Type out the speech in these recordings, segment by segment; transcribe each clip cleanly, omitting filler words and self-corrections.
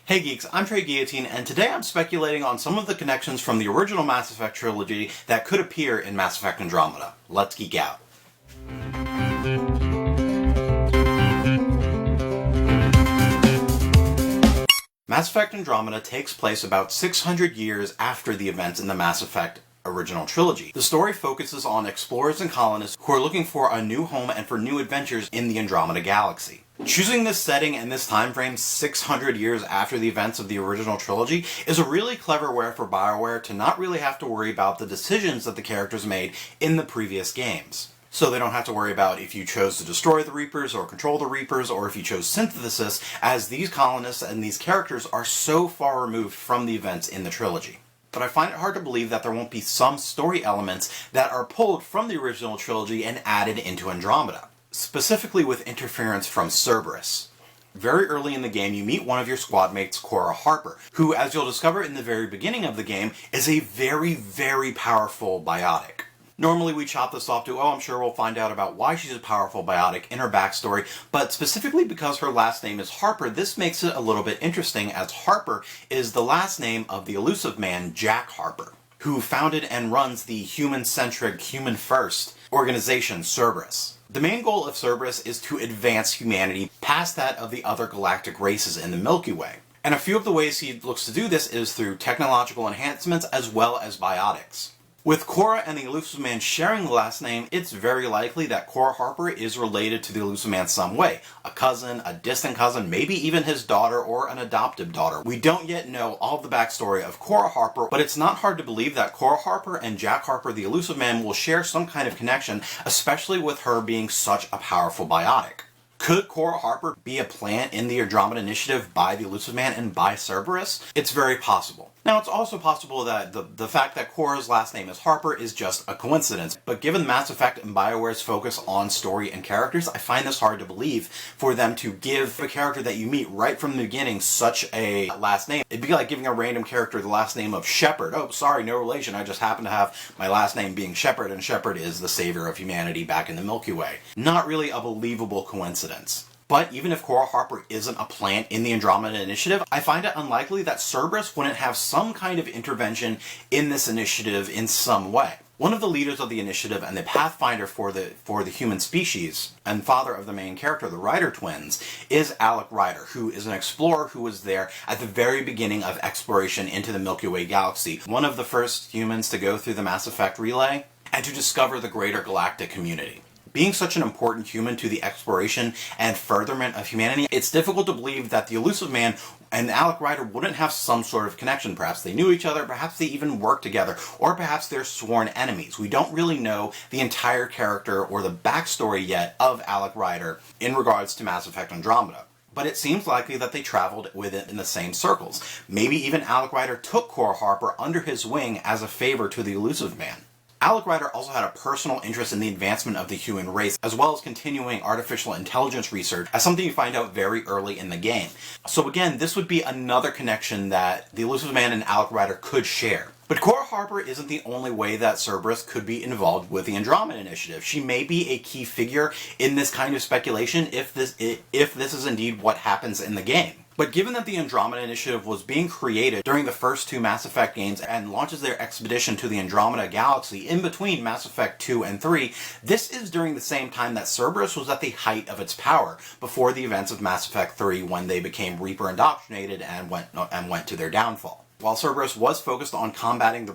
Hey geeks, I'm Trey Guillotine, and today I'm speculating on some of the connections from the original Mass Effect trilogy that could appear in Mass Effect Andromeda. Let's geek out. Mass Effect Andromeda takes place about 600 years after the events in the Mass Effect original trilogy. The story focuses on explorers and colonists who are looking for a new home and for new adventures in the Andromeda galaxy. Choosing this setting and this time frame 600 years after the events of the original trilogy is a really clever way for BioWare to not really have to worry about the decisions that the characters made in the previous games. So they don't have to worry about if you chose to destroy the Reapers or control the Reapers or if you chose synthesis, as these colonists and these characters are so far removed from the events in the trilogy. But I find it hard to believe that there won't be some story elements that are pulled from the original trilogy and added into Andromeda, specifically with interference from Cerberus. Very early in the game, you meet one of your squad mates, Cora Harper, who, as you'll discover in the very beginning of the game, is a very, very powerful biotic. Normally we chop this off to, I'm sure we'll find out about why she's a powerful biotic in her backstory, but specifically because her last name is Harper, this makes it a little bit interesting, as Harper is the last name of the elusive man, Jack Harper, who founded and runs the human-centric, human-first organization, Cerberus. The main goal of Cerberus is to advance humanity past that of the other galactic races in the Milky Way. And a few of the ways he looks to do this is through technological enhancements as well as biotics. With Cora and the Elusive Man sharing the last name, it's very likely that Cora Harper is related to the Elusive Man some way. A cousin, a distant cousin, maybe even his daughter or an adoptive daughter. We don't yet know all of the backstory of Cora Harper, but it's not hard to believe that Cora Harper and Jack Harper, the Elusive Man, will share some kind of connection, especially with her being such a powerful biotic. Could Cora Harper be a plant in the Andromeda Initiative by the Elusive Man and by Cerberus? It's very possible. Now, it's also possible that the fact that Cora's last name is Harper is just a coincidence, but given Mass Effect and BioWare's focus on story and characters, I find this hard to believe for them to give a character that you meet right from the beginning such a last name. It'd be like giving a random character the last name of Shepard. Oh, sorry, no relation, I just happen to have my last name being Shepard, and Shepard is the savior of humanity back in the Milky Way. Not really a believable coincidence. But even if Cora Harper isn't a plant in the Andromeda Initiative, I find it unlikely that Cerberus wouldn't have some kind of intervention in this initiative in some way. One of the leaders of the initiative and the pathfinder for the human species, and father of the main character, the Ryder twins, is Alec Ryder, who is an explorer who was there at the very beginning of exploration into the Milky Way galaxy, one of the first humans to go through the Mass Effect relay, and to discover the greater galactic community. Being such an important human to the exploration and furtherment of humanity, it's difficult to believe that the Elusive Man and Alec Ryder wouldn't have some sort of connection. Perhaps they knew each other, perhaps they even worked together, or perhaps they're sworn enemies. We don't really know the entire character or the backstory yet of Alec Ryder in regards to Mass Effect Andromeda. But it seems likely that they traveled with it in the same circles. Maybe even Alec Ryder took Cora Harper under his wing as a favor to the Elusive Man. Alec Ryder also had a personal interest in the advancement of the human race, as well as continuing artificial intelligence research, as something you find out very early in the game. So again, this would be another connection that the Elusive Man and Alec Ryder could share. But Cora Harper isn't the only way that Cerberus could be involved with the Andromeda Initiative. She may be a key figure in this kind of speculation if this is indeed what happens in the game. But given that the Andromeda Initiative was being created during the first two Mass Effect games and launches their expedition to the Andromeda Galaxy in between Mass Effect 2 and 3, this is during the same time that Cerberus was at the height of its power, before the events of Mass Effect 3 when they became Reaper indoctrinated and went to their downfall. While Cerberus was focused on combating the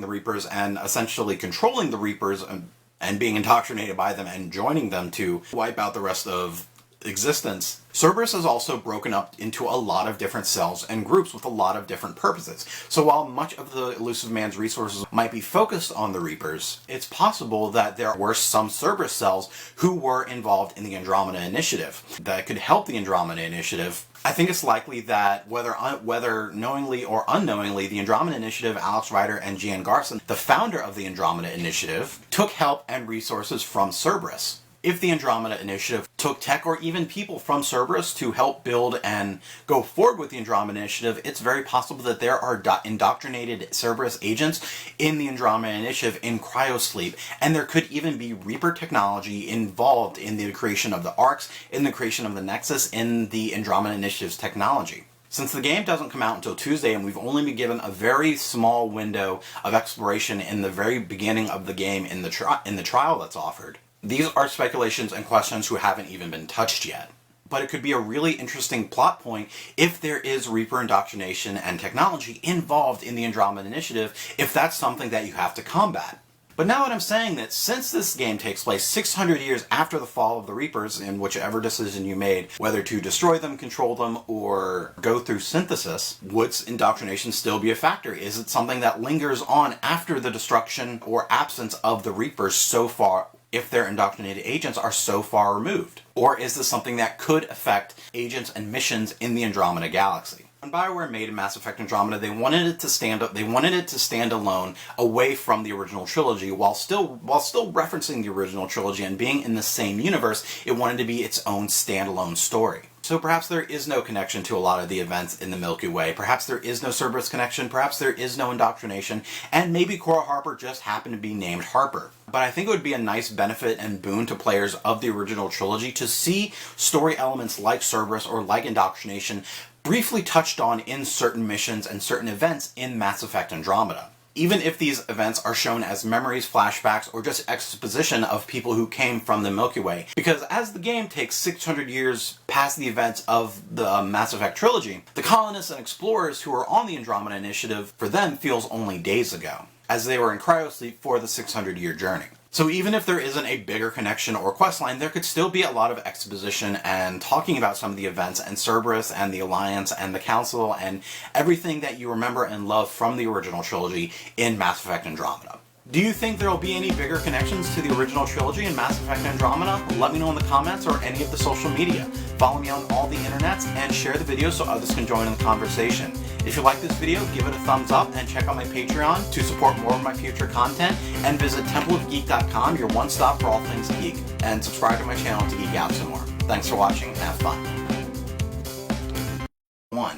Reapers and essentially controlling the Reapers and being indoctrinated by them and joining them to wipe out the rest of existence, Cerberus is also broken up into a lot of different cells and groups with a lot of different purposes. So while much of the Elusive Man's resources might be focused on the Reapers, it's possible that there were some Cerberus cells who were involved in the Andromeda Initiative that could help the Andromeda Initiative. I think it's likely that whether knowingly or unknowingly, the Andromeda Initiative, Alex Ryder, and Gian Garson, the founder of the Andromeda Initiative, took help and resources from Cerberus. If the Andromeda Initiative took tech or even people from Cerberus to help build and go forward with the Andromeda Initiative, it's very possible that there are indoctrinated Cerberus agents in the Andromeda Initiative in cryosleep, and there could even be Reaper technology involved in the creation of the ARCs, in the creation of the Nexus, in the Andromeda Initiative's technology. Since the game doesn't come out until Tuesday and we've only been given a very small window of exploration in the very beginning of the game in the trial that's offered, these are speculations and questions who haven't even been touched yet. But it could be a really interesting plot point if there is Reaper indoctrination and technology involved in the Andromeda Initiative, if that's something that you have to combat. But now that I'm saying that, since this game takes place 600 years after the fall of the Reapers, in whichever decision you made, whether to destroy them, control them, or go through synthesis, would indoctrination still be a factor? Is it something that lingers on after the destruction or absence of the Reapers so far, if their indoctrinated agents are so far removed? Or is this something that could affect agents and missions in the Andromeda Galaxy? When BioWare made Mass Effect Andromeda, they wanted it to stand alone, away from the original trilogy, while still referencing the original trilogy and being in the same universe. It wanted to be its own standalone story. So perhaps there is no connection to a lot of the events in the Milky Way. Perhaps there is no Cerberus connection. Perhaps there is no indoctrination. And maybe Cora Harper just happened to be named Harper. But I think it would be a nice benefit and boon to players of the original trilogy to see story elements like Cerberus or like indoctrination briefly touched on in certain missions and certain events in Mass Effect Andromeda. Even if these events are shown as memories, flashbacks, or just exposition of people who came from the Milky Way. Because as the game takes 600 years past the events of the Mass Effect trilogy, the colonists and explorers who are on the Andromeda Initiative, for them, feels only days ago, as they were in cryosleep for the 600-year journey. So even if there isn't a bigger connection or questline, there could still be a lot of exposition and talking about some of the events and Cerberus and the Alliance and the Council and everything that you remember and love from the original trilogy in Mass Effect Andromeda. Do you think there will be any bigger connections to the original trilogy in Mass Effect Andromeda? Let me know in the comments or any of the social media. Follow me on all the internets and share the video so others can join in the conversation. If you like this video, give it a thumbs up and check out my Patreon to support more of my future content, and visit templeofgeek.com, your one stop for all things geek, and subscribe to my channel to geek out some more. Thanks for watching and have fun.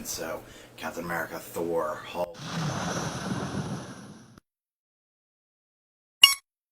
So Captain America, Thor, Hulk.